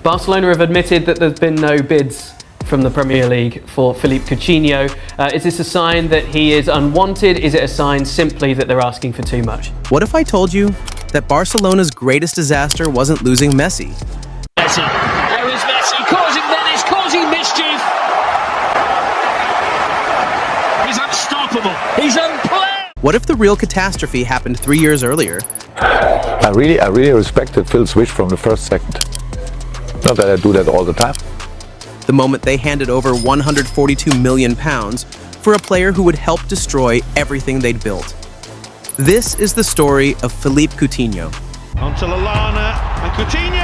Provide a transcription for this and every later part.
Barcelona have admitted that there's been no bids from the Premier League for Philippe Coutinho. Is this a sign that he is unwanted? Is it a sign simply that they're asking for too much? What if I told you that Barcelona's greatest disaster wasn't losing Messi? Messi. There is Messi causing menace, causing mischief. He's unstoppable. He's unplayable. What if the real catastrophe happened 3 years earlier? I really respected Phil's wish from the first second. Not that I do that all the time. The moment they handed over £142 million for a player who would help destroy everything they'd built. This is the story of Philippe Coutinho. Onto Lallana and Coutinho!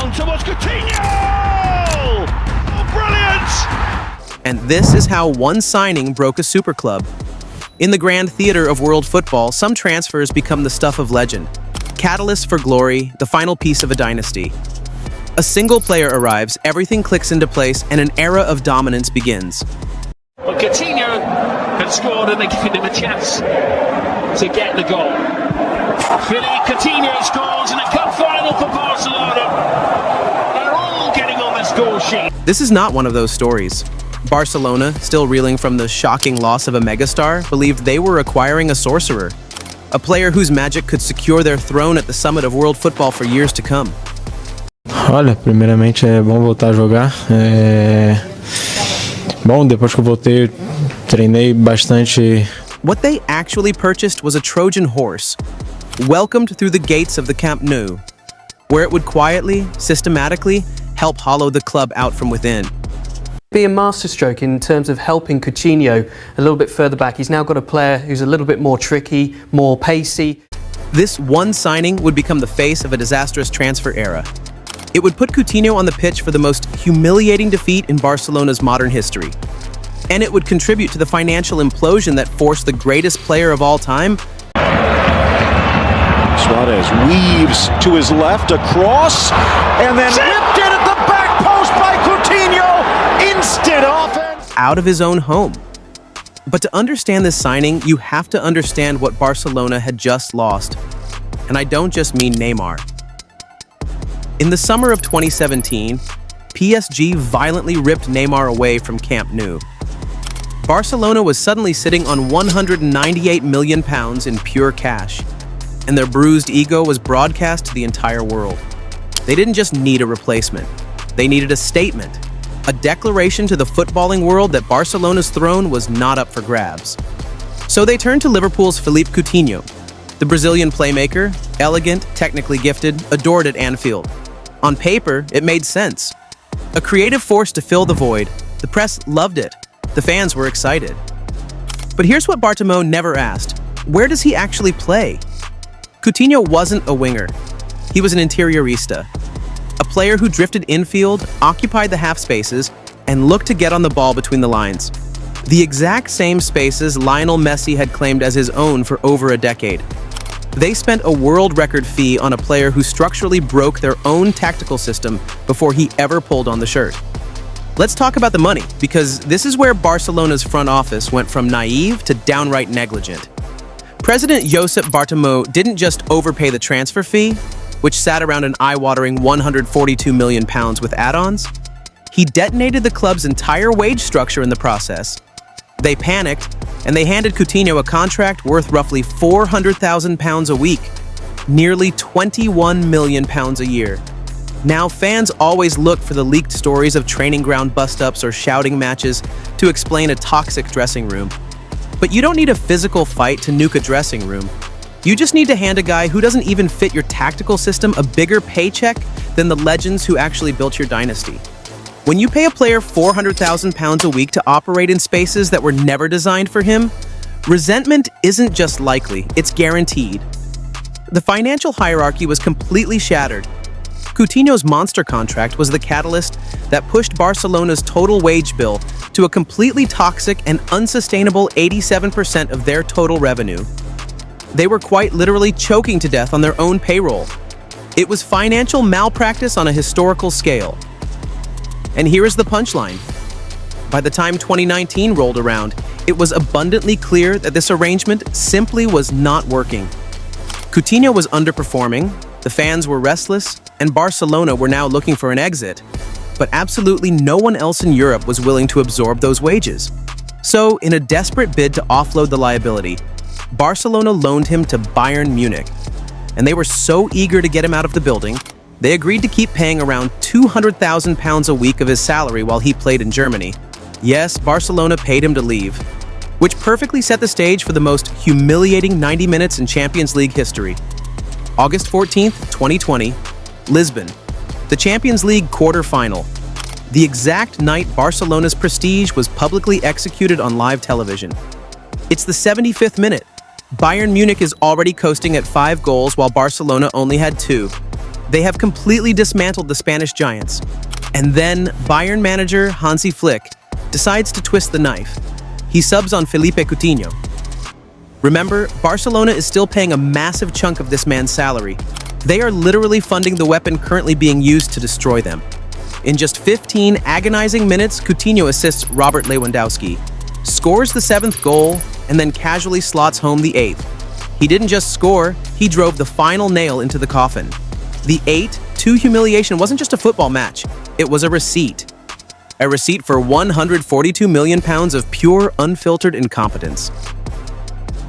On towards Coutinho! Oh, brilliant! And this is how one signing broke a super club. In the grand theater of world football, some transfers become the stuff of legend. Catalysts for glory, the final piece of a dynasty. A single player arrives, everything clicks into place, and an era of dominance begins. But Coutinho had scored and they're giving him a chance to get the goal. Philippe Coutinho scores in a cup final for Barcelona. They're all getting on the score sheet. This is not one of those stories. Barcelona, still reeling from the shocking loss of a megastar, believed they were acquiring a sorcerer. A player whose magic could secure their throne at the summit of world football for years to come. Olha, primeiramente é bom voltar a jogar. Bom, depois que eu voltei, treinei bastante. What they actually purchased was a Trojan horse, welcomed through the gates of the Camp Nou, where it would quietly, systematically help hollow the club out from within. Be a masterstroke in terms of helping Coutinho a little bit further back. He's now got a player who's a little bit more tricky, more pacey. This one signing would become the face of a disastrous transfer era. It would put Coutinho on the pitch for the most humiliating defeat in Barcelona's modern history. And it would contribute to the financial implosion that forced the greatest player of all time. Suarez weaves to his left, across, and then ripped in at the back post by Coutinho. Instant offense. Out of his own home. But to understand this signing, you have to understand what Barcelona had just lost. And I don't just mean Neymar. In the summer of 2017, PSG violently ripped Neymar away from Camp Nou. Barcelona was suddenly sitting on £198 million in pure cash, and their bruised ego was broadcast to the entire world. They didn't just need a replacement, they needed a statement, a declaration to the footballing world that Barcelona's throne was not up for grabs. So they turned to Liverpool's Philippe Coutinho, the Brazilian playmaker, elegant, technically gifted, adored at Anfield. On paper, it made sense. A creative force to fill the void. The press loved it. The fans were excited. But here's what Bartomeu never asked. Where does he actually play? Coutinho wasn't a winger. He was an interiorista. A player who drifted infield, occupied the half spaces, and looked to get on the ball between the lines. The exact same spaces Lionel Messi had claimed as his own for over a decade. They spent a world record fee on a player who structurally broke their own tactical system before he ever pulled on the shirt. Let's talk about the money, because this is where Barcelona's front office went from naive to downright negligent. President Josep Bartomeu didn't just overpay the transfer fee, which sat around an eye-watering £142 million with add-ons. He detonated the club's entire wage structure in the process. They panicked, and they handed Coutinho a contract worth roughly £400,000 a week, nearly £21 million a year. Now, fans always look for the leaked stories of training ground bust-ups or shouting matches to explain a toxic dressing room. But you don't need a physical fight to nuke a dressing room. You just need to hand a guy who doesn't even fit your tactical system a bigger paycheck than the legends who actually built your dynasty. When you pay a player £400,000 a week to operate in spaces that were never designed for him, resentment isn't just likely, it's guaranteed. The financial hierarchy was completely shattered. Coutinho's monster contract was the catalyst that pushed Barcelona's total wage bill to a completely toxic and unsustainable 87% of their total revenue. They were quite literally choking to death on their own payroll. It was financial malpractice on a historical scale. And here is the punchline. By the time 2019 rolled around, it was abundantly clear that this arrangement simply was not working. Coutinho was underperforming, the fans were restless, and Barcelona were now looking for an exit, but absolutely no one else in Europe was willing to absorb those wages. So, in a desperate bid to offload the liability, Barcelona loaned him to Bayern Munich, and they were so eager to get him out of the building, they agreed to keep paying around £200,000 a week of his salary while he played in Germany. Yes, Barcelona paid him to leave, which perfectly set the stage for the most humiliating 90 minutes in Champions League history. August 14th, 2020, Lisbon, the Champions League quarter-final. The exact night Barcelona's prestige was publicly executed on live television. It's the 75th minute. Bayern Munich is already coasting at 5 goals while Barcelona only had 2. They have completely dismantled the Spanish giants. And then Bayern manager Hansi Flick decides to twist the knife. He subs on Philippe Coutinho. Remember, Barcelona is still paying a massive chunk of this man's salary. They are literally funding the weapon currently being used to destroy them. In just 15 agonizing minutes, Coutinho assists Robert Lewandowski, scores the 7th goal, and then casually slots home the 8th. He didn't just score, he drove the final nail into the coffin. The 8-2 humiliation wasn't just a football match, it was a receipt. A receipt for £142 million of pure, unfiltered incompetence.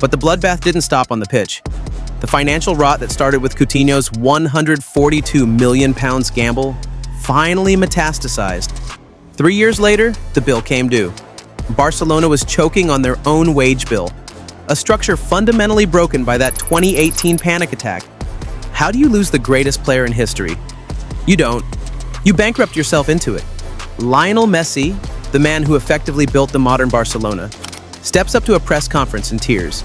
But the bloodbath didn't stop on the pitch. The financial rot that started with Coutinho's £142 million gamble finally metastasized. 3 years later, the bill came due. Barcelona was choking on their own wage bill, a structure fundamentally broken by that 2018 panic attack. How do you lose the greatest player in history? You don't. You bankrupt yourself into it. Lionel Messi, the man who effectively built the modern Barcelona, steps up to a press conference in tears.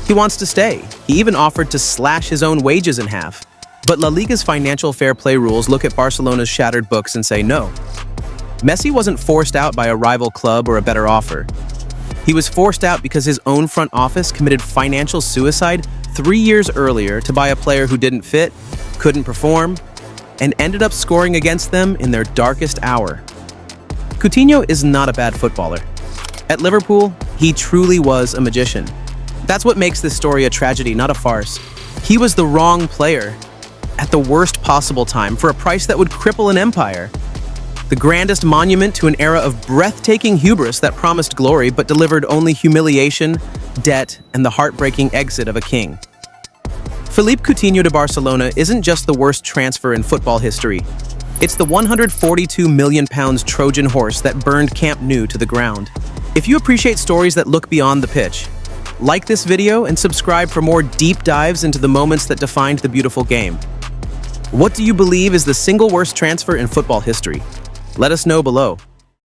He wants to stay. He even offered to slash his own wages in half. But La Liga's financial fair play rules look at Barcelona's shattered books and say no. Messi wasn't forced out by a rival club or a better offer. He was forced out because his own front office committed financial suicide 3 years earlier to buy a player who didn't fit, couldn't perform, and ended up scoring against them in their darkest hour. Coutinho is not a bad footballer. At Liverpool, he truly was a magician. That's what makes this story a tragedy, not a farce. He was the wrong player at the worst possible time for a price that would cripple an empire. The grandest monument to an era of breathtaking hubris that promised glory but delivered only humiliation, debt, and the heartbreaking exit of a king. Philippe Coutinho to Barcelona isn't just the worst transfer in football history. It's the £142 million Trojan horse that burned Camp Nou to the ground. If you appreciate stories that look beyond the pitch, like this video and subscribe for more deep dives into the moments that defined the beautiful game. What do you believe is the single worst transfer in football history? Let us know below.